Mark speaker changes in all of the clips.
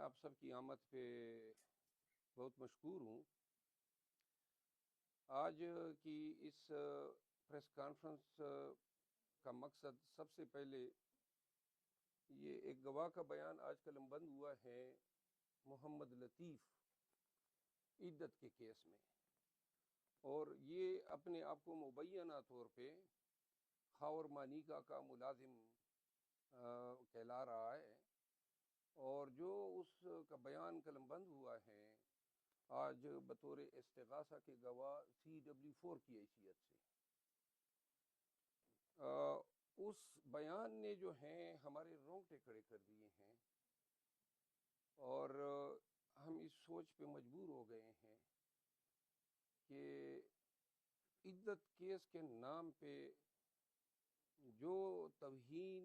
Speaker 1: آپ سب کی آمد پہ بہت مشکور ہوں۔ آج کی اس پریس کانفرنس کا مقصد سب سے پہلے یہ ایک گواہ کا بیان آج قلم بند ہوا ہے محمد لطیف عدت کے کیس میں، اور یہ اپنے آپ کو مبینہ طور پہ خاور مانیکا کا ملازم کہلا رہا ہے، اور جو اس کا بیان قلم بند ہوا ہے آج بطور استغاثہ کے گواہ CW4 کی حیثیت سے، اس بیان نے جو ہیں ہمارے رونگٹے کھڑے کر دیے ہیں، اور ہم اس سوچ پہ مجبور ہو گئے ہیں کہ عدت کیس کے نام پہ جو توہین،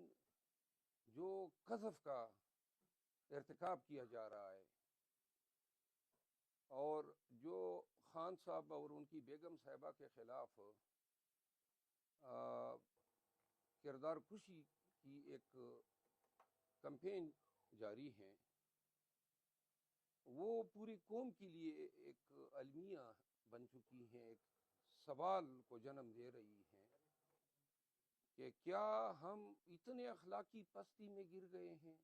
Speaker 1: جو قذف کا ارتکاب کیا جا رہا ہے، اور جو خان صاحب اور ان کی بیگم صاحبہ کے خلاف کردار کشی کی ایک کمپین جاری ہے، وہ پوری قوم کے لیے ایک المیہ بن چکی ہیں، ایک سوال کو جنم دے رہی ہیں کہ کیا ہم اتنے اخلاقی پستی میں گر گئے ہیں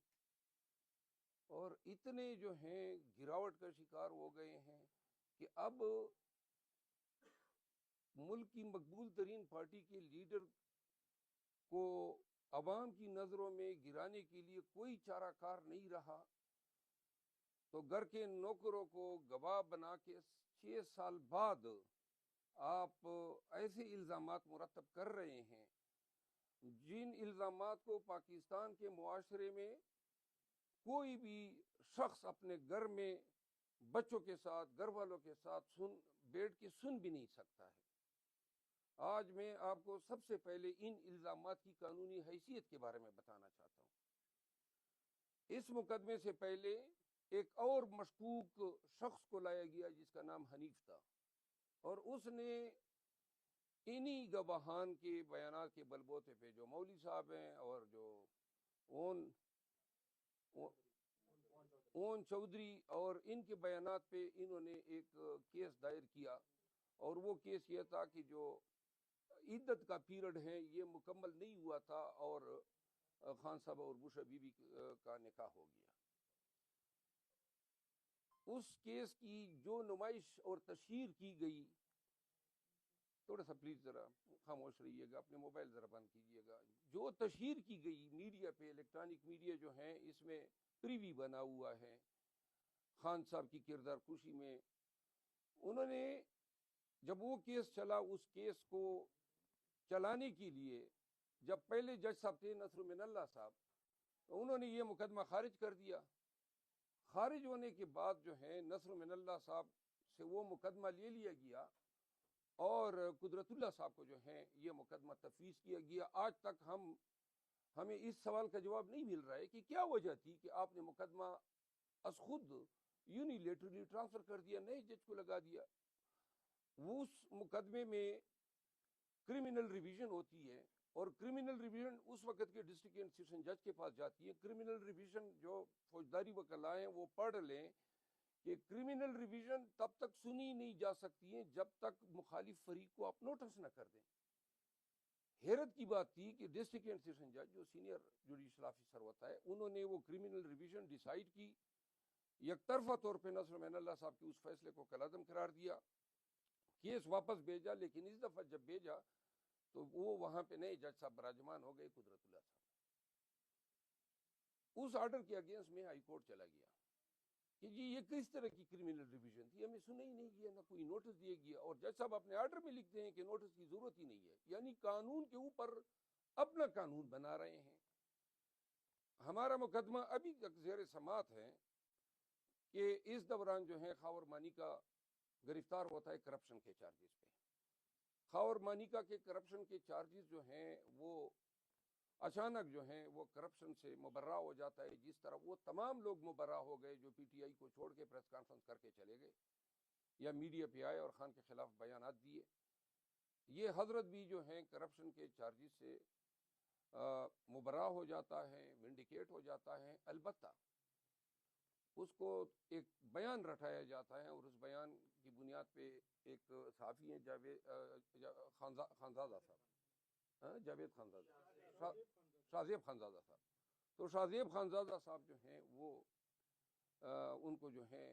Speaker 1: اور اتنے جو ہیں گراوٹ کا شکار ہو گئے ہیں کہ اب ملک کی مقبول ترین پارٹی کے لیڈر کو عوام کی نظروں میں گرانے کے لیے کوئی چارہ کار نہیں رہا، تو گھر کے نوکروں کو گواہ بنا کے 6 سال بعد آپ ایسے الزامات مرتب کر رہے ہیں جن الزامات کو پاکستان کے معاشرے میں کوئی بھی شخص اپنے گھر میں بچوں کے ساتھ، گھر والوں کے ساتھ بیٹھ کے سن بھی نہیں سکتا ہے۔ آج میں آپ کو سب سے پہلے ان الزامات کی قانونی حیثیت کے بارے میں بتانا چاہتا ہوں۔ اس مقدمے سے پہلے ایک اور مشکوک شخص کو لایا گیا جس کا نام حنیف تھا، اور اس نے انہی گواہان کے بیانات کے بلبوتے پہ، جو مولوی صاحب ہیں اور جو اون چودھری، اور ان کے بیانات پہ انہوں نے ایک کیس دائر کیا، اور وہ کیس یہ تھا کہ جو عدت کا پیریڈ ہے یہ مکمل نہیں ہوا تھا اور خان صاحب اور بشرا بی بی کا نکاح ہو گیا۔ اس کیس کی جو نمائش اور تشہیر کی گئی، تھوڑا سا پلیز ذرا خاموش رہیے گا، اپنے موبائل ذرا بند کیجیے گا۔ جو تشہیر کی گئی میڈیا پہ، الیکٹرانک میڈیا جو ہیں، اس میں پریوی بنا ہوا ہے خان صاحب کی کردار کشی میں۔ انہوں نے جب وہ کیس چلا، اس کیس کو چلانے کے لیے جب پہلے جج صاحب تھے نصر من اللہ صاحب، انہوں نے یہ مقدمہ خارج کر دیا۔ خارج ہونے کے بعد جو ہے نصر من اللہ صاحب سے وہ مقدمہ لے لیا گیا، اور قدرت اللہ صاحب کو جو ہے یہ مقدمہ تفویض کیا گیا۔ آج تک ہمیں اس سوال کا جواب نہیں مل رہا ہے کہ کیا وجہ تھی کہ آپ نے مقدمہ از خود یونیلیٹرلی ٹرانسفر کر دیا، نئے جج کو لگا دیا۔ اس مقدمے میں کرمنل ریویژن ہوتی ہے، اور کرمنل ریویژن اس وقت کے ڈسٹرکٹ اینڈ سیشن جج کے پاس جاتی ہے۔ کرمنل ریویژن جو فوجداری وکلاء ہیں وہ پڑھ لیں کہ کرمنل ریویژن تب تک سنی نہیں جا سکتی ہیں جب تک مخالف فریق کو آپ نوٹس نہ کر دیں۔ حیرت کی بات تھی کہ ڈسٹرکٹ اینڈ سیشن جج جو سینئر جوڈیشل آفیسر ہوتا ہے، انہوں نے وہ کرمنل ریویژن ڈیسائیڈ کی، یک طرفہ طور پہ نصر من اللہ صاحب کے اس فیصلے کو کالعدم قرار دیا، کیس واپس بھیجا۔ لیکن اس دفعہ جب بھیجا تو وہ وہاں پہ نئے جج صاحب براجمان ہو گئے، قدرت اللہ صاحب۔ اس آرڈر کے اگینسٹ میں ہائی کورٹ چلا گیا کہ جی یہ کس طرح کی کرمنل ریویژن تھی، ہمیں سنا ہی نہیں گیا، نہ کوئی نوٹس دیا گیا، اور جج صاحب اپنے آرڈر میں لکھتے ہیں کہ نوٹس کی ضرورت ہی نہیں ہے، یعنی قانون کے اوپر اپنا قانون بنا رہے ہیں۔ ہمارا مقدمہ ابھی تک زیر سماعت ہے کہ اس دوران جو ہے خاور مانیکا گرفتار ہوتا ہے کرپشن کے چارجز پہ۔ خاور مانیکا کے کرپشن کے چارجز جو ہیں وہ اچانک جو ہیں وہ کرپشن سے مبرہ ہو جاتا ہے، جس طرح وہ تمام لوگ مبرہ ہو گئے جو PTI کو چھوڑ کے پریس کانفرنس کر کے چلے گئے یا میڈیا پہ آئے اور خان کے خلاف بیانات دیے۔ یہ حضرت بھی جو ہیں کرپشن کے چارجز سے مبرہ ہو جاتا ہے، ونڈیکیٹ ہو جاتا ہے۔ البتہ اس کو ایک بیان رٹایا جاتا ہے، اور اس بیان کی بنیاد پہ ایک صحافی ہیں جاوید خانزادہ صاحب، جاوید خانزادہ، شاہ زیب خانزادہ صاحب، تو شاہ زیب خانزادہ صاحب جو ہیں وہ ان کو جو ہے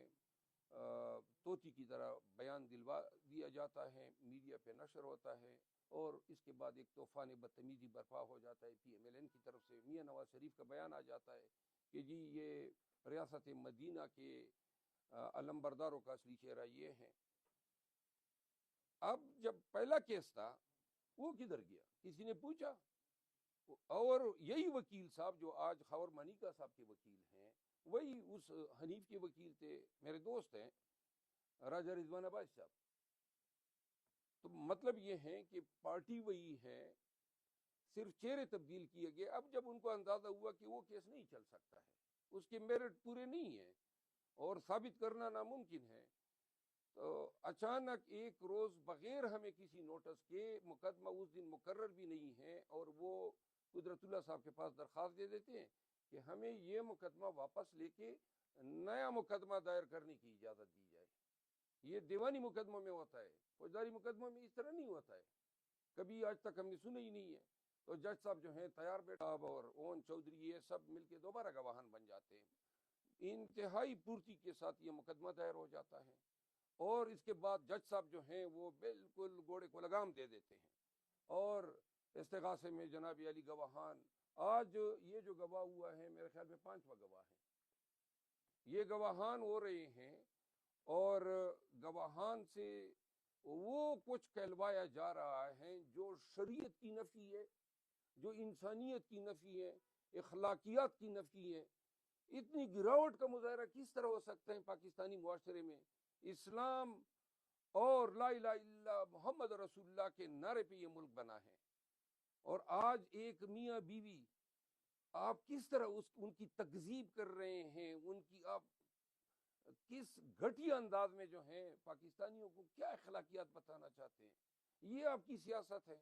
Speaker 1: طوطی کی طرح بیان دلوا دیا جاتا ہے، میڈیا پہ نشر ہوتا ہے، اور اس کے بعد ایک طوفان بدتمیزی برپا ہو جاتا ہے PMLN کی طرف سے۔ میاں نواز شریف کا بیان آ جاتا ہے کہ جی یہ ریاست مدینہ کے علمبرداروں کا اصلی چہرہ یہ ہیں۔ اب جب پہلا کیس تھا وہ کدھر گیا، کسی نے پوچھا؟ اور یہی وکیل صاحب جو آج خاور مانیکا صاحب کے وکیل ہیں، وہی اس حنیف کے وکیل تھے، میرے دوست ہیں راجہ رضوان عباس صاحب۔ تو مطلب یہ ہے کہ پارٹی وہی ہے، صرف چہرے تبدیل کیے گئے۔ اب جب ان کو اندازہ ہوا کہ وہ کیس نہیں چل سکتا ہے، اس کے میرٹ پورے نہیں ہیں اور ثابت کرنا ناممکن ہے، تو اچانک ایک روز بغیر ہمیں کسی نوٹس کے، مقدمہ اس دن مقرر بھی نہیں ہے، اور وہ قدرت اللہ صاحب کے پاس درخواست دے دیتے ہیں کہ ہمیں یہ مقدمہ واپس لے کے نیا مقدمہ دائر کرنے کی اجازت دی جائے۔ یہ دیوانی مقدموں میں ہوتا ہے، فوجداری مقدموں میں اس طرح نہیں ہوتا ہے، کبھی آج تک ہم نے سنا ہی نہیں ہے۔ تو جج صاحب جو ہیں تیار بیٹا اور اون چودھری، یہ سب مل کے دوبارہ گواہان بن جاتے ہیں، انتہائی پورتی کے ساتھ یہ مقدمہ دائر ہو جاتا ہے، اور اس کے بعد جج صاحب جو ہیں وہ بالکل گھوڑے کو لگام دے دیتے ہیں، اور استغاثے میں جناب علی گواہان، آج یہ جو گواہ ہوا ہے میرے خیال میں 5واں گواہ ہے، یہ گواہان ہو رہے ہیں، اور گواہان سے وہ کچھ کہلوایا جا رہا ہے جو شریعت کی نفی ہے، جو انسانیت کی نفی ہے، اخلاقیات کی نفی ہے۔ اتنی گراوٹ کا مظاہرہ کس طرح ہو سکتا ہے پاکستانی معاشرے میں؟ اسلام اور لا الہ الا اللہ محمد رسول اللہ کے نعرے پہ یہ ملک بنا ہے، اور آج ایک میاں بیوی آپ کس طرح ان کی تکذیب کر رہے ہیں، ان کی آپ کس گھٹیا انداز میں جو ہیں پاکستانیوں کو کیا اخلاقیات بتانا چاہتے ہیں؟ یہ آپ کی سیاست ہے،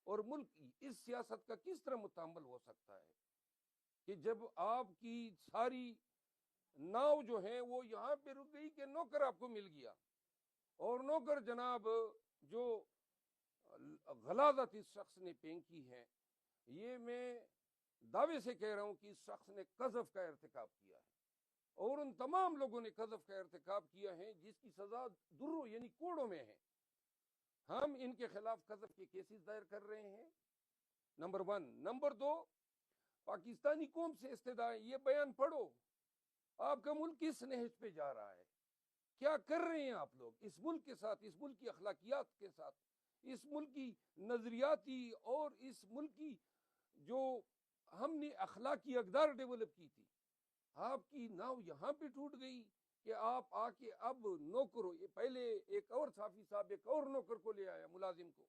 Speaker 1: اور ملک اس سیاست کا کس طرح متحمل ہو سکتا ہے کہ جب آپ کی ساری ناؤ جو ہے وہ یہاں پہ رک گئی کہ نوکر آپ کو مل گیا، اور نوکر جناب جو غلاظت اس شخص نے پھینکی ہے، یہ میں دعوے سے کہہ رہا ہوں کہ اس شخص نے قذف کا ارتکاب کیا ہے، اور ان تمام لوگوں نے قذف کا ارتکاب کیا ہے جس کی سزا دروں یعنی کوڑوں میں ہے۔ ہم ان کے خلاف قذف کے کیسز دائر کر رہے ہیں، نمبر 1۔ نمبر 2، پاکستانی قوم سے استدعا ہے، یہ بیان پڑھو، آپ کا ملک کس نہج پہ جا رہا ہے، کیا کر رہے ہیں آپ لوگ اس ملک کے ساتھ، اس ملک کی اخلاقیات کے ساتھ، اس ملک کی نظریاتی اور اس ملک کی جو ہم نے اخلاقی اقدار ڈیولپ کی تھی، آپ کی ناؤ یہاں پہ ٹوٹ گئی کہ آپ آ کے اب نوکر ہو۔ یہ پہلے ایک اور صحافی صاحب ایک اور نوکر کو لے آیا، ملازم کو،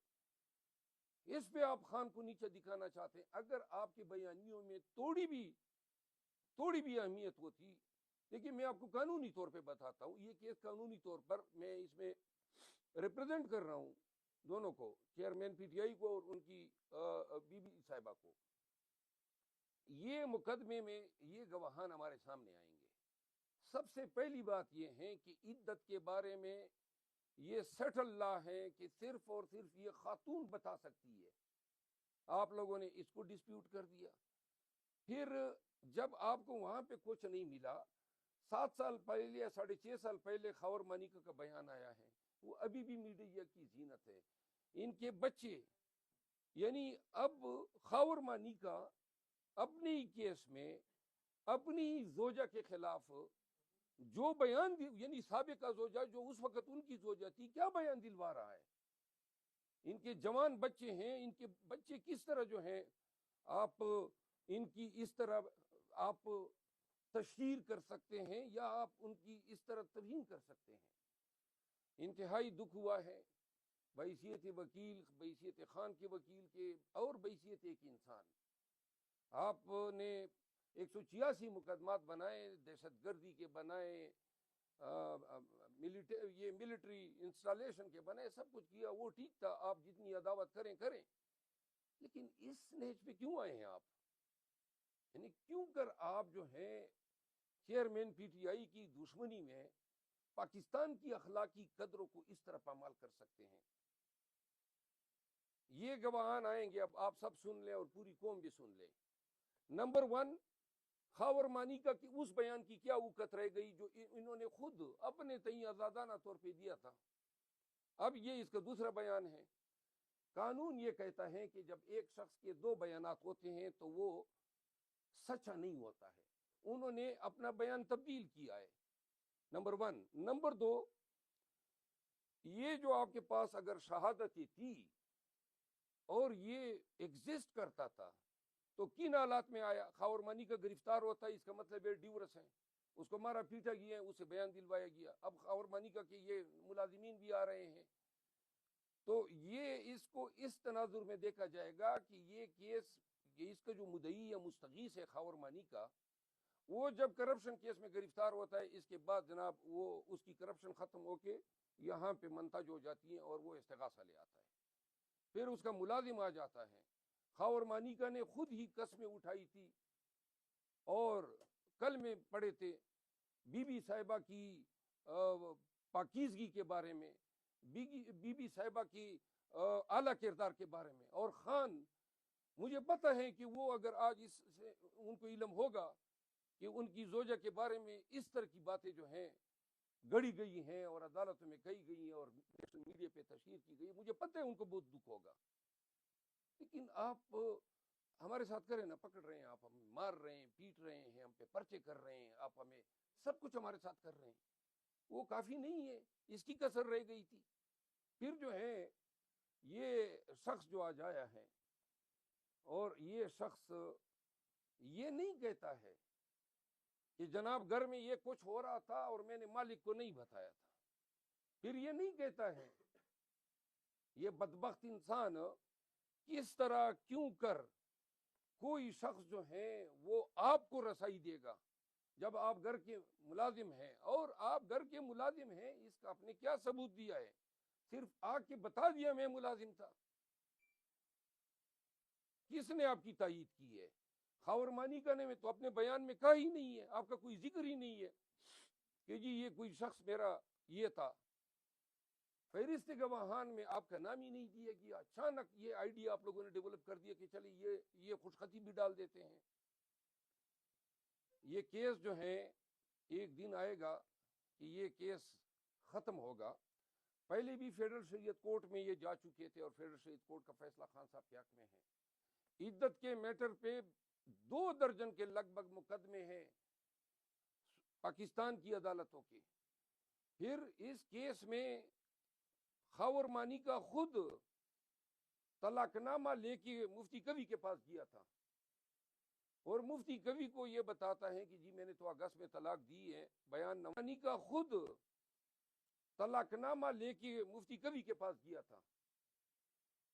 Speaker 1: اس پہ آپ خان کو نیچے دکھانا چاہتے ہیں۔ اگر آپ کے بیانیوں میں تھوڑی بھی اہمیت ہوتی، لیکن میں آپ کو قانونی طور پہ بتاتا ہوں، یہ کیس قانونی طور پر میں اس میں ریپرزینٹ کر رہا ہوں دونوں کو، چیئرمین PTI کو اور ان کی بی بی صاحبہ کو۔ یہ مقدمے میں یہ گواہان ہمارے سامنے آئیں گے۔ سب سے پہلی بات یہ ہے کہ عدت کے بارے میں یہ سیٹل لا ہے کہ صرف اور صرف یہ خاتون بتا سکتی ہے، آپ لوگوں نے اس کو ڈسپیوٹ کر دیا۔ پھر جب آپ کو وہاں پہ کچھ نہیں ملا، 7 سال پہلے یا 6.5 سال پہلے خاور مانیکا کا بیان آیا ہے، وہ ابھی بھی میڈیا کی زینت ہے۔ ان کے بچے، یعنی اب خاور مانیکا اپنے ہی کیس میں اپنی زوجہ کے خلاف جو بیان یعنی سابقہ زوجہ جو اس وقت ان کی زوجہ تھی، کیا بیان دلوا رہا ہے؟ ان کے جوان بچے ہیں، ان کے بچے کس طرح جو ہیں آپ ان کی اس طرح آپ تشہیر کر سکتے ہیں، یا آپ ان کی اس طرح توہین کر سکتے ہیں؟ انتہائی دکھ ہوا ہے بحیثیت وکیل، بحیثیت خان کے وکیل کے، اور بحیثیت ایک انسان۔ آپ نے 186 مقدمات بنائے، دہشت گردی کے بنائے، یہ ملٹری انسٹالیشن کے بنائے، سب کچھ کیا، وہ ٹھیک تھا، آپ جتنی عداوت کریں، لیکن اس نیج پہ کیوں آئے ہیں آپ؟ یعنی کیوں کر آپ جو ہیں چیئرمین پی ٹی آئی کی دشمنی میں پاکستان کی اخلاقی قدروں کو اس طرح پامال کر سکتے ہیں؟ یہ گواہان آئیں گے، اب آپ سب سن لیں اور پوری قوم بھی سن لے۔ نمبر 1، خاور مانیکا کی اس بیان کی کیا اوقت رہ گئی جو انہوں نے خود اپنے تئیں آزادانہ طور پہ دیا تھا؟ اب یہ اس کا دوسرا بیان ہے۔ قانون یہ کہتا ہے کہ جب ایک شخص کے 2 بیانات ہوتے ہیں تو وہ سچا نہیں ہوتا ہے۔ انہوں نے اپنا بیان تبدیل کیا ہے، نمبر 1۔ نمبر 2، یہ جو آپ کے پاس اگر شہادتیں تھی اور یہ ایگزسٹ کرتا تھا تو کن حالات میں آیا؟ خاور مانیکا گرفتار ہوتا ہے، اس کا مطلب ہے ڈیورس ہے، اس کو مارا پیٹا گیا ہے، اسے بیان دلوایا گیا، اب خاور مانیکا کے یہ ملازمین بھی آ رہے ہیں، تو یہ اس کو اس تناظر میں دیکھا جائے گا کہ یہ کیس، یہ اس کا جو مدعی یا مستغیث ہے خاور مانیکا، وہ جب کرپشن کیس میں گرفتار ہوتا ہے، اس کے بعد جناب وہ اس کی کرپشن ختم ہو کے یہاں پہ منتج ہو جاتی ہیں اور وہ استغاثہ لے آتا ہے، پھر اس کا ملازم آ جاتا ہے۔ خاور مانیکا نے خود ہی قسمیں اٹھائی تھی اور کل میں پڑھے تھے بی بی صاحبہ کی پاکیزگی کے بارے میں، بی بی صاحبہ کی اعلیٰ کردار کے بارے میں، اور خان مجھے پتہ ہے کہ وہ اگر آج اس سے ان کو علم ہوگا کہ ان کی زوجہ کے بارے میں اس طرح کی باتیں جو ہیں گڑی گئی ہیں اور عدالتوں میں کہی گئی ہیں اور نیشنل میڈیا پہ تشہیر کی گئی، مجھے پتہ ہے ان کو بہت دکھ ہوگا، لیکن آپ ہمارے ساتھ کریں نا، پکڑ رہے ہیں، آپ ہمیں مار رہے ہیں، پیٹ رہے ہیں، ہم پہ پرچے کر رہے ہیں، آپ ہمیں سب کچھ ہمارے ساتھ کر رہے ہیں، وہ کافی نہیں ہے، اس کی کسر رہ گئی تھی۔ پھر جو ہے یہ شخص جو آج آیا ہے اور یہ شخص یہ نہیں کہتا ہے کہ جناب گھر میں یہ کچھ ہو رہا تھا اور میں نے مالک کو نہیں بتایا تھا، پھر یہ نہیں کہتا ہے یہ بدبخت انسان کس طرح کیوں کر کوئی شخص جو ہے وہ آپ کو رسائی دے گا جب آپ گھر کے ملازم ہیں، اور آپ گھر کے ملازم ہیں، اس کا آپ نے کیا ثبوت دیا ہے؟ صرف آ کے بتا دیا میں ملازم تھا، کس نے آپ کی تائید کی ہے؟ خاور مانیکا نے تو اپنے بیان میں کہا ہی نہیں ہے، آپ کا کوئی ذکر ہی نہیں ہے کہ جی یہ کوئی شخص میرا یہ تھا، فہرست گواہان میں آپ کا نام ہی نہیں دیا گیا۔ اچانک یہ آئیڈیا آپ لوگوں نے ڈیولپ کر دیا کہ چلے یہ خوشخطی بھی ڈال دیتے ہیں۔ یہ کیس جو ہے ایک دن آئے گا کہ یہ کیس ختم ہوگا۔ پہلے بھی فیڈرل شریعت کورٹ میں یہ جا چکے تھے اور فیڈرل شریعت کورٹ کا فیصلہ خان صاحب کے حق میں ہے۔ عدت کے میٹر پہ 2 درجن کے لگ بھگ مقدمے ہیں پاکستان کی عدالتوں کے۔ پھر اس کیس میں خاور مانیکا خود طلاق نامہ لے کے مفتی کبھی کے پاس گیا تھا اور مفتی کبھی کو یہ بتاتا ہے کہ جی میں نے تو اگست میں طلاق دی ہے، بیان مانیکا خود طلاق نامہ لے کے مفتی کبھی کے پاس گیا تھا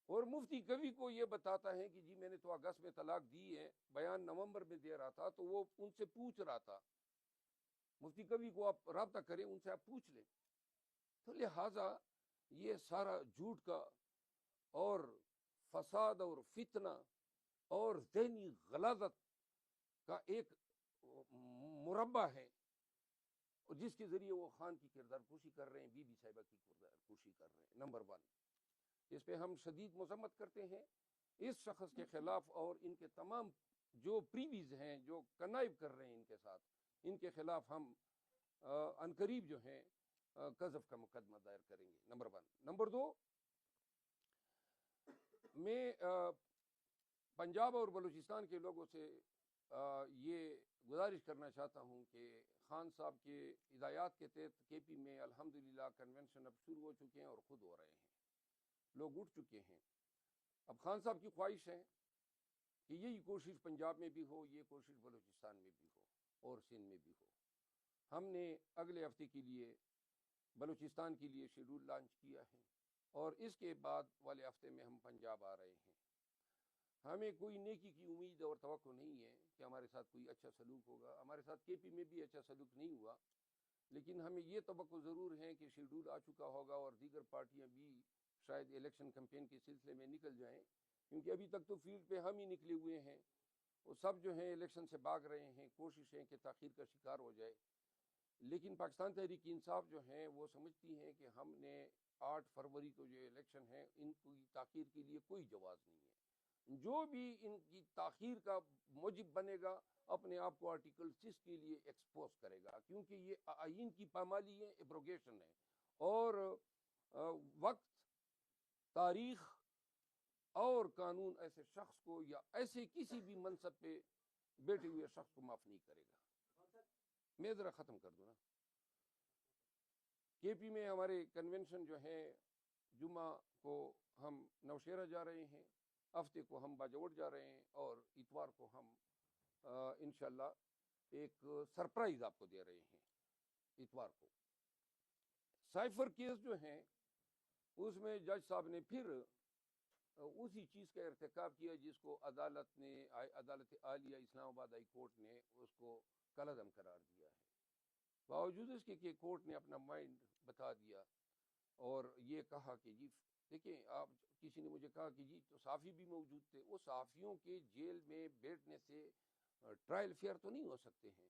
Speaker 1: اور مفتی کبھی کو یہ بتاتا ہے کہ جی میں نے تو اگست میں طلاق دی ہے، بیان نومبر میں دے رہا تھا، تو وہ ان سے پوچھ رہا تھا، مفتی کبھی کو آپ رابطہ کریں، ان سے آپ پوچھ لیں۔ تو لہٰذا یہ سارا جھوٹ کا اور فساد اور فتنہ اور ذہنی غلاظت کا ایک مربع ہے جس کے ذریعے وہ خان کی کردار کشی کر رہے ہیں، بی بی صاحبہ کی کردار کشی کر رہے ہیں۔ نمبر 1، اس پہ ہم شدید مذمت کرتے ہیں اس شخص کے خلاف، اور ان کے تمام جو پریویز ہیں جو کنائب کر رہے ہیں ان کے ساتھ، ان کے خلاف ہم عنقریب جو ہیں قذف کا مقدمہ دائر کریں گے۔ نمبر 1۔ نمبر 2، میں پنجاب اور بلوچستان کے لوگوں سے یہ گزارش کرنا چاہتا ہوں کہ خان صاحب کے ہدایات کے تحت کے پی میں الحمدللہ کنونشن اب شروع ہو چکے ہیں اور خود ہو رہے ہیں، لوگ اٹھ چکے ہیں۔ اب خان صاحب کی خواہش ہے کہ یہی کوشش پنجاب میں بھی ہو، یہ کوشش بلوچستان میں بھی ہو اور سندھ میں بھی ہو۔ ہم نے اگلے ہفتے کے لیے بلوچستان کے لیے شیڈول لانچ کیا ہے اور اس کے بعد والے ہفتے میں ہم پنجاب آ رہے ہیں۔ ہمیں کوئی نیکی کی امید اور توقع نہیں ہے کہ ہمارے ساتھ کوئی اچھا سلوک ہوگا، ہمارے ساتھ کے پی میں بھی اچھا سلوک نہیں ہوا، لیکن ہمیں یہ توقع ضرور ہے کہ شیڈول آ چکا ہوگا اور دیگر پارٹیاں بھی شاید الیکشن کمپین کے سلسلے میں نکل جائیں، کیونکہ ابھی تک تو فیلڈ پہ ہم ہی نکلے ہوئے ہیں وہ سب جو ہیں الیکشن سے بھاگ رہے ہیں، کوشش ہے کہ تاخیر کا شکار ہو جائے. لیکن پاکستان تحریک انصاف جو ہیں وہ سمجھتی ہیں کہ ہم نے 8 فروری کو جو الیکشن ہے ان کی تاخیر کے لیے کوئی جواز نہیں ہے. جو بھی ان کی تاخیر کا موجب بنے گا اپنے آپ کو آرٹیکل 6 کے لیے ایکسپوز کرے گا، کیونکہ یہ آئین کی پامالی ہے، ایبروگیشن ہے. اور وقت، تاریخ اور قانون ایسے شخص کو یا ایسے کسی بھی منصب پہ بیٹھے ہوئے شخص کو معاف نہیں کرے گا. میں ذرا ختم کر دوں نا. کے پی میں ہمارے کنونشن جو ہے، جمعہ کو ہم نوشہرہ جا رہے ہیں، ہفتے کو ہم باجوڑ جا رہے ہیں، اور اتوار کو ہم انشاءاللہ ایک سرپرائز آپ کو دے رہے ہیں. اتوار کو سائفر کیس جو ہیں اس میں جج صاحب نے پھر اسی چیز کا ارتکاب کیا جس کو عدالت عالیہ اسلام آباد ہائی کورٹ نے اس کو کالعدم قرار دیا ہے. باوجود اس کے کہ کورٹ نے اپنا مائنڈ بتا دیا اور یہ کہا کہ جی دیکھیں، آپ کسی نے مجھے کہا کہ جی تو صحافی بھی موجود تھے، وہ صحافیوں کے جیل میں بیٹھنے سے ٹرائل فیئر تو نہیں ہو سکتے ہیں.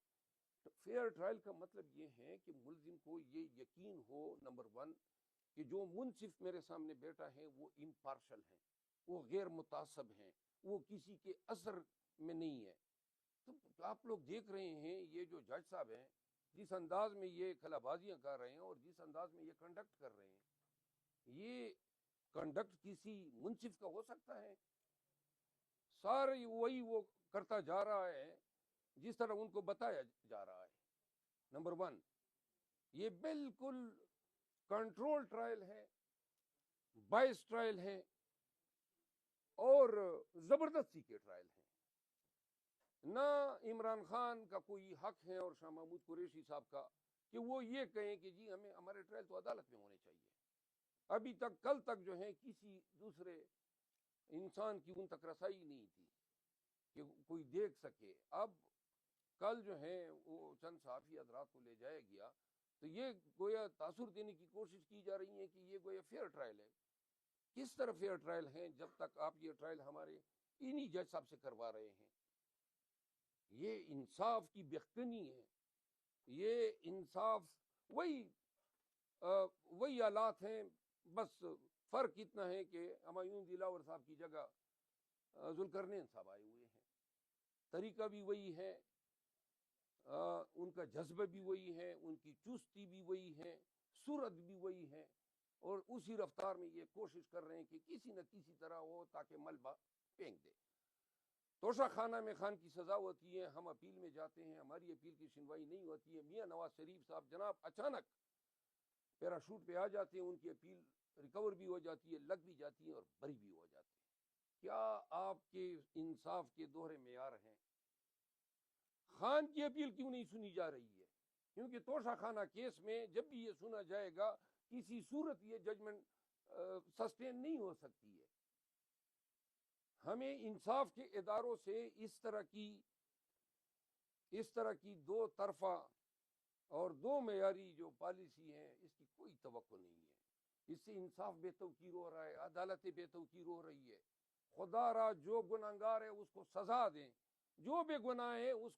Speaker 1: فیئر ٹرائل کا مطلب یہ ہے کہ ملزم کو یہ یقین ہو، نمبر 1، کہ جو منصف میرے سامنے بیٹھا ہے وہ امپارشل ہیں، وہ غیر متعصب ہیں، وہ کسی کے اثر میں نہیں ہے. تو آپ لوگ دیکھ رہے ہیں یہ جو جج صاحب ہیں جس انداز میں یہ خلا بازیاں کر رہے ہیں اور جس انداز میں یہ کنڈکٹ کر رہے ہیں، یہ کنڈکٹ کسی منصف کا ہو سکتا ہے؟ سارے وہی وہ کرتا جا رہا ہے جس طرح ان کو بتایا جا رہا ہے. نمبر 1، یہ بالکل کنٹرول ٹرائل ہے، بائس ٹرائل ہے اور زبردستی کے ٹرائل ہیں. نہ عمران خان کا کوئی حق ہے اور شاہ محمود قریشی صاحب کا کہ وہ یہ کہیں کہ جی ہمارے ٹرائل تو عدالت میں ہونے چاہیے. ابھی تک کل تک جو ہے کسی دوسرے انسان کی ان تک رسائی نہیں تھی کہ کوئی دیکھ سکے. اب کل جو ہے وہ چند صحافی حضرات کو لے جایا گیا تو یہ گویا تاثر دینے کی کوشش کی جا رہی ہے کہ یہ گویا فیئر ٹرائل ہے. کس طرح فیئر ٹرائل ہے جب تک آپ یہ ٹرائل ہمارے انہی جج صاحب سے کروا رہے ہیں؟ یہ انصاف کی بخکنی ہے. یہ انصاف وہی آلات ہیں، بس فرق اتنا ہے کہ ہمایوں دلاور صاحب کی جگہ ذوالقرنین صاحب آئے ہوئے ہیں. طریقہ بھی وہی ہے، ان کا جذبہ بھی وہی ہے، ان کی چستی بھی وہی ہے، صورت بھی وہی ہے، اور اسی رفتار میں یہ کوشش کر رہے ہیں کہ کسی نہ کسی طرح ہو تاکہ ملبہ پھینک دے. توشہ خانہ میں خان کی سزا ہوتی ہے، ہم اپیل میں جاتے ہیں، ہماری اپیل کی سنوائی نہیں ہوتی ہے. میاں نواز شریف صاحب جناب اچانک پیراشوٹ پہ آ جاتے ہیں، ان کی اپیل ریکور بھی ہو جاتی ہے، لگ بھی جاتی ہے اور بری بھی ہو جاتے ہیں. کیا آپ کے انصاف کے دوہرے معیار ہیں؟ خان کی اپیل کیوں نہیں سنی جا رہی ہے؟ کیونکہ توشہ خانہ کیس میں جب بھی یہ سنا جائے گا کسی صورت یہ ججمنٹ سسٹین نہیں ہو سکتی ہے. ہمیں انصاف کے اداروں سے اس طرح کی دو طرفہ اور دو معیاری جو پالیسی ہے اس کی کوئی توقع نہیں ہے. اس سے انصاف بے توقیر ہو رہا ہے، عدالتیں بے توقیر ہو رہی ہے. خدا را جو گناہگار ہے اس کو سزا دیں، جو بے گناہ ہے اس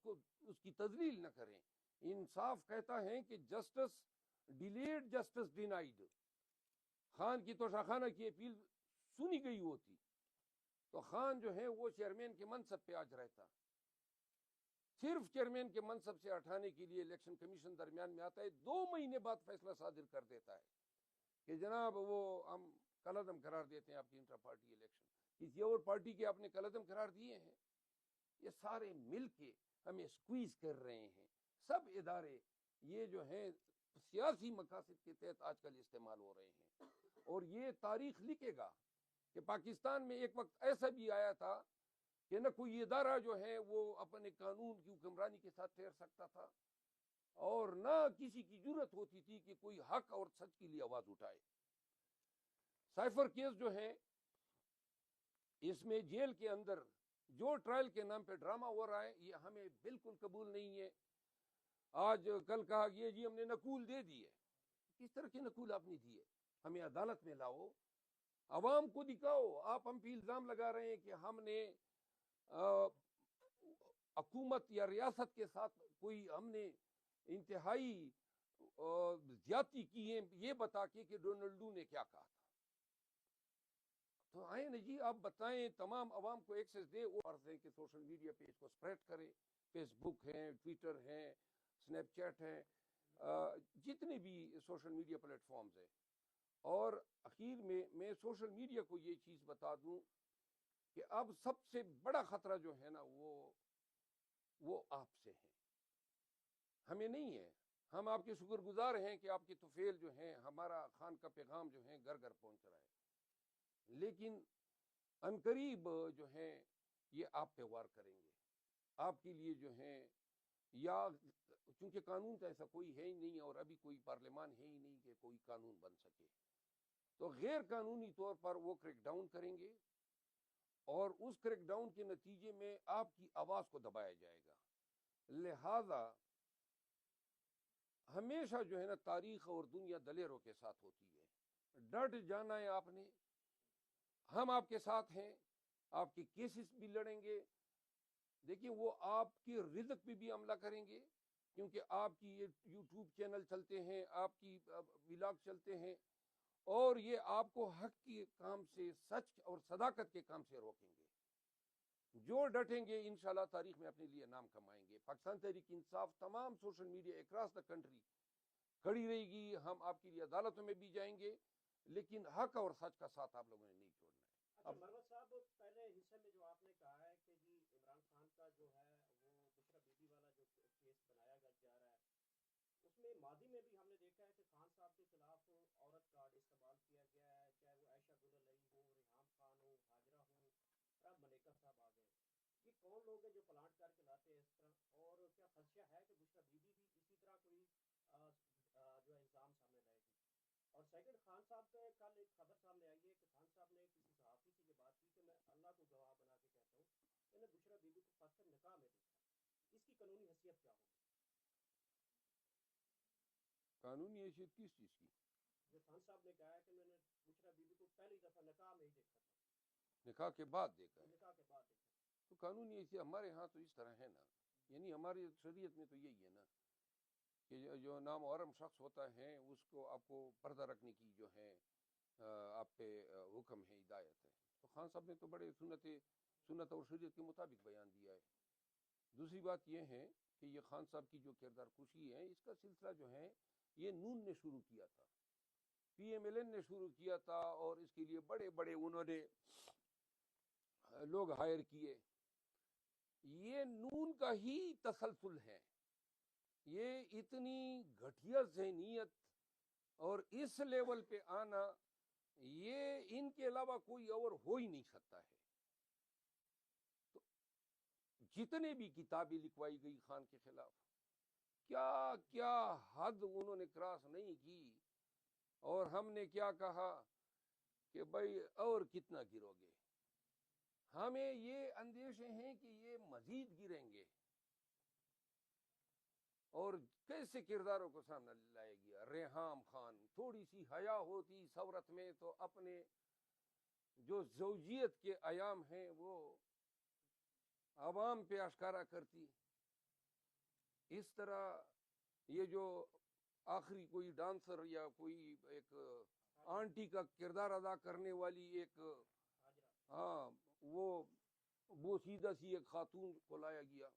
Speaker 1: کی تذلیل نہ کریں. انصاف کہتا ہے کہ جسٹس ڈیلیڈ جسٹس ڈینائیڈ. خان کی توشہ خانہ کی اپیل سنی گئی ہوتی تو خان جو ہے وہ چیئرمین کے منصب پہ آج رہتا. صرف چیئرمین کے منصب سے ہٹانے کے لیے الیکشن کمیشن درمیان میں آتا ہے، 2 مہینے بعد فیصلہ صادر کر دیتا ہے کہ جناب وہ ہم کالعدم قرار دیتے ہیں آپ کی انٹرا پارٹی الیکشن. کسی اور پارٹی کے آپ نے کالعدم قرار دیے ہیں؟ یہ سارے مل کے ہمیں سکویز کر رہے ہیں. سب ادارے یہ جو ہیں سیاسی مقاصد کے تحت آج کل استعمال ہو رہے ہیں. اور یہ تاریخ لکھے گا کہ پاکستان میں ایک وقت ایسا بھی آیا تھا کہ نہ کوئی ادارہ جو ہے وہ اپنے قانون کی حکمرانی کے ساتھ ٹھہر سکتا تھا اور نہ کسی کی جرت ہوتی تھی کہ کوئی حق اور سچ کے لیے آواز اٹھائے. سائفر کیس جو ہے اس میں جیل کے اندر جو ٹرائل کے نام پہ ڈرامہ ہو رہا ہے یہ ہمیں بالکل قبول نہیں ہے. آج کل کہا گیا جی ہم نے نقول دے دی ہے. کس طرح کی نقول آپ نے دی ہے؟ ہمیں عدالت میں لاؤ، عوام کو دکھاؤ. آپ ہم پہ الزام لگا رہے ہیں کہ ہم نے حکومت یا ریاست کے ساتھ کوئی ہم نے انتہائی زیادتی کی ہے یہ بتا کے کہ ڈونلڈو نے کیا کہا تھا. تو آئیں نا جی آپ بتائیں, تمام عوام کو ایکسیس دے, وہ فرض ہے کہ سوشل میڈیا پہ اس کو سپریڈ کرے. فیس بک ہیں, ٹویٹر ہیں, سنیپ چیٹ ہیں, جتنے بھی سوشل میڈیا پلیٹ فارمز ہیں. اور اخیر میں سوشل میڈیا کو یہ چیز بتا دوں کہ اب سب سے بڑا خطرہ جو ہے نا وہ آپ سے ہے, ہمیں نہیں ہے. ہم آپ کے شکر گزار ہیں کہ آپ کی طفیل جو ہیں, ہمارا خان کا پیغام جو ہے گھر گھر پہنچ رہا ہے, لیکن عنقریب جو ہیں یہ آپ پہ وار کریں گے, آپ کے لیے جو ہیں, یا چونکہ قانون تو ایسا کوئی ہے ہی نہیں اور ابھی کوئی پارلیمان ہے ہی نہیں کہ کوئی قانون بن سکے, تو غیر قانونی طور پر وہ کریک ڈاؤن کریں گے, اور اس کریک ڈاؤن کے نتیجے میں آپ کی آواز کو دبایا جائے گا. لہذا ہمیشہ جو ہے نا تاریخ اور دنیا دلیروں کے ساتھ ہوتی ہے, ڈٹ جانا ہے آپ نے. ہم آپ کے ساتھ ہیں, آپ کے کیسز بھی لڑیں گے. دیکھیں وہ آپ کی رزق پہ بھی عملہ کریں گے, کیونکہ آپ کی یہ یوٹیوب چینل چلتے ہیں, آپ کی ولاگ چلتے ہیں, اور یہ آپ کو حق کے کام سے, سچ اور صداقت کے کام سے روکیں گے. جو ڈٹیں گے انشاءاللہ تاریخ میں اپنے لیے نام کمائیں گے. پاکستان تحریک انصاف تمام social media across the country کھڑی رہے گی. ہم آپ کے لیے عدالتوں میں بھی جائیں گے, لیکن حق اور سچ کا ساتھ آپ لوگوں نے نہیں چھوڑنا ہے.
Speaker 2: اچھا مروت صاحب, پہلے حصے میں جو آپ نے کہا ہے کہ جی عمران خان کا جو ہے وہ بشرا بی بی والا جو کیس بنایا جا رہا ہے, اس میں ماضی میں بھی ہم نے دیکھا ہے کہ خان صاحب کے خلاف عورت کارڈ استعمال کیا گیا ہے, چاہے وہ عائشہ گل علی ہو, ریحام خان ہو, ہاجرہ ہو, اب ملیکہ صاحب آ گئے. یہ کون لوگ ہیں جو پلانٹ کر کے لاتے ہیں اس طرح, اور کیا خدشہ ہے کہ بشرا بی بی بھی اسی طرح کوئی جو ہے الزام سامنے لائے گی؟ اور سیکنڈ, خان صاحب پہ کل ایک خبر سامنے آئی ہے کہ خان صاحب نے کسی صحافی سے یہ بات کی کہ میں اللہ کو گواہ بنا کے کہتا ہوں کہ میں نے بشرا بی بی کو فسخ نکاح میں دیکھا. اس کی قانونی حیثیت کیا ہوگی؟
Speaker 1: قانونی حیثیت کس چیز کی؟
Speaker 2: جو خان صاحب نے کہا ہے کہ میں نے بشرا بی بی کو پہلی دفعہ نکاح میں ہی دیکھا تھا,
Speaker 1: نکاح کے بعد دیکھا ہے,
Speaker 2: نکاح کے بعد دیکھا.
Speaker 1: تو قانونی حیثیت ہمارے ہاں تو اس طرح ہے نا, یعنی ہماری شریعت میں تو یہی ہے نا کہ جو نامحرم شخص ہوتا ہے اس کو آپ کو پردہ رکھنے کی جو ہے آپ پہ حکم ہے, ہدایت ہے. تو خان صاحب نے تو بڑے سنت اور شریعت کے مطابق بیان دیا ہے. دوسری بات یہ ہے کہ یہ خان صاحب کی جو کردار کشی ہے, اس کا سلسلہ جو ہے یہ نون نے شروع کیا تھا, پی ایم ایل این نے شروع کیا تھا, اور اس کے لیے بڑے بڑے انہوں نے لوگ ہائر کیے. یہ نون کا ہی تسلسل ہے. یہ اتنی گھٹیا ذہنیت اور اس لیول پہ آنا, یہ ان کے علاوہ کوئی اور ہو ہی نہیں سکتا ہے. تو جتنے بھی کتابیں لکھوائی گئی خان کے خلاف, کیا کیا حد انہوں نے کراس نہیں کی, اور ہم نے کیا کہا کہ بھائی اور کتنا گرو گے. ہمیں یہ اندیشے ہیں کہ یہ مزید گریں گے, اور کیسے کرداروں کو سامنے لائے گیا. ریحام خان, تھوڑی سی حیا ہوتی ثورت میں تو اپنے جو زوجیت کے ایام ہیں وہ عوام پہ اشکارا کرتی. اس طرح یہ جو آخری کوئی ڈانسر یا کوئی ایک آنٹی کا کردار ادا کرنے والی ایک, ہاں وہ سیدھا سی ایک خاتون کو لایا گیا,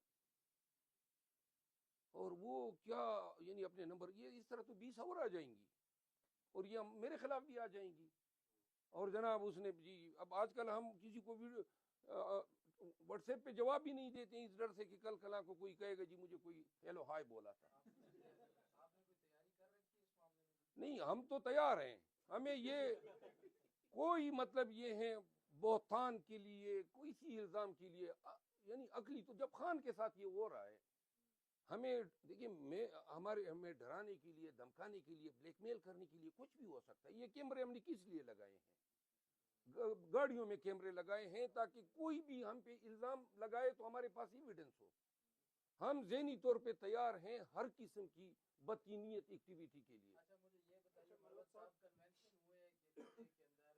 Speaker 1: اور وہ کیا یعنی اپنے نمبر, یہ اس طرح تو 20 اور آ جائیں گی, اور یہ میرے خلاف بھی آ جائیں گی. اور جناب اس نے جی, اب آج کل ہم کسی کو واٹس ایپ پہ جواب بھی نہیں دیتے ہیں اس ڈر سے کہ کل کلا کو کوئی کہے گا جی مجھے کوئی ہیلو ہائے بولا تھا.
Speaker 3: آپ نے کوئی تیاری کر رکھی ہے اس معاملے میں؟
Speaker 1: نہیں, ہم تو تیار ہیں. ہمیں یہ کوئی مطلب یہ ہے بہتان کے لیے, کوئی سی الزام کے لیے, یعنی عقلی تو جب خان کے ساتھ یہ ہو رہا ہے, ہمیں دیکھیے ہمیں ڈرانے کے لیے, دھمکانے کے لیے, بلیک میل کرنے کے لیے کچھ بھی ہو سکتا ہے. یہ کیمرے ہم نے کس لیے لگائے ہیں؟ گاڑیوں میں کیمرے لگائے ہیں تاکہ کوئی بھی ہم پہ الزام لگائے تو ہمارے پاس ایویڈنس ہو. ہم ذہنی طور پہ تیار ہیں ہر قسم کی بدتینیت ایکٹیویٹی کے لیے.
Speaker 3: اچھا مجھے یہ بتائیے, مروت صاحب کنونشن ہوئے ایک ہفتے کے اندر,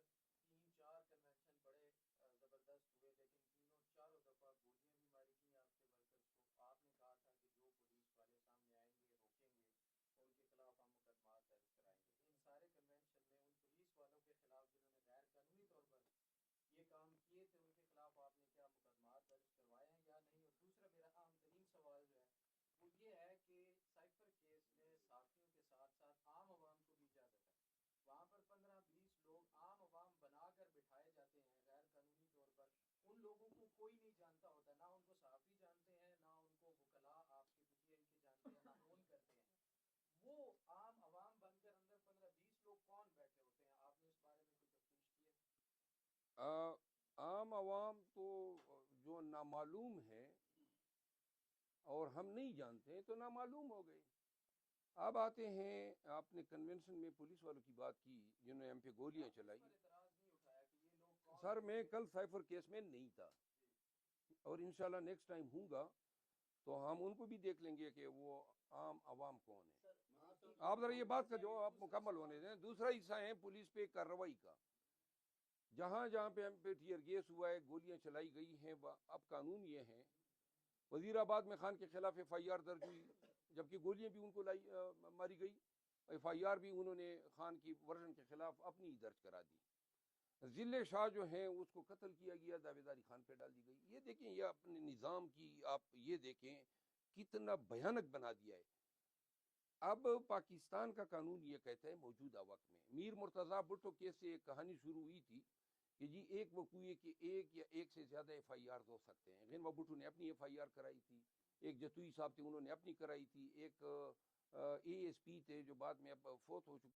Speaker 3: 3-4 کنونشن بڑے زبردست ہوئے, لیکن تینوں چاروں دفعہ گولیاں بھی ماری گئی آپ کے ورکرز کو, تھے ان کے خلاف آپ نے کیا مقدمات درج کروائے ہیں یا نہیں؟ اور دوسرا میرا اہم ترین سوال جو ہے وہ یہ ہے کہ سائفر کیس میں صحافیوں کے ساتھ ساتھ عام عوام کو بھی اجازت ہے، وہاں پر 15-20 لوگ عام عوام بنا کر بٹھائے جاتے ہیں غیر قانونی طور پر، ان لوگوں کو کوئی نہیں جانتا ہوتا، نہ ان کو صحافی جانتے ہیں، نہ ان کو وکلاء آپ کے پی ٹی آئی کے جانتے ہیں، نہ فون کرتے ہیں، وہ عام عوام بن کر اندر 15-20 لوگ کون بیٹھے ہوتے ہیں؟ آپ نے اس بارے میں کوئی تفتیش کی ہے؟
Speaker 1: عام عوام تو جو نامعلوم ہے اور ہم نہیں جانتے ہیں تو نامعلوم ہو گئے. اب آتے ہیں، آپ نے کنونشن میں پولیس والوں کی بات کی جنہوں نے ہم پہ گولیاں
Speaker 3: آپ نے اس
Speaker 1: چلائی.
Speaker 3: پر اعتراض نہیں اٹھایا کہ یہ لوگ کون
Speaker 1: سر
Speaker 3: ہوں
Speaker 1: میں
Speaker 3: گے؟
Speaker 1: کل سائفر کیس میں نہیں تھا
Speaker 3: جی
Speaker 1: اور انشاءاللہ نیکسٹ ٹائم ہوں گا تو ہم ان کو بھی دیکھ لیں گے کہ وہ عام عوام کون ہے. آپ ذرا یہ بات کا جو آپ مکمل ہونے دیں. دوسرا حصہ ہے پولیس پہ کارروائی کا. جہاں جہاں پہ ہم پہ ٹیئر گیس ہوا ہے، گولیاں چلائی گئی ہیں، اب قانون یہ ہے، وزیر آباد میں خان کے خلاف ایف آئی آر درج ہوئی جبکہ گولیاں بھی ان کو ماری گئی. ایف آئی آر بھی انہوں نے خان کی ورژن کے خلاف اپنی ہی درج کرا دی. ذل شاہ جو ہیں اس کو قتل کیا گیا، دعوے داری خان پہ ڈال دی گئی. یہ دیکھیں، یہ اپنے نظام کی آپ یہ دیکھیں کتنا بھیانک بنا دیا ہے. اب پاکستان کا قانون یہ کہتا ہے موجودہ وقت میں، میر مرتضیٰ بھٹو کیس سے ایک کہانی شروع ہوئی تھی کہ جی ایک وقوعے کے ایک یا ایک سے زیادہ ایف آئی آر ہو سکتے ہیں. غنوہ بھٹو نے اپنی ایف آئی آر کرائی تھی، ایک جتوئی صاحب تھے انہوں نے اپنی کرائی تھی، ایک اے ایس پی تھے جو بعد میں اب فوت ہو چکے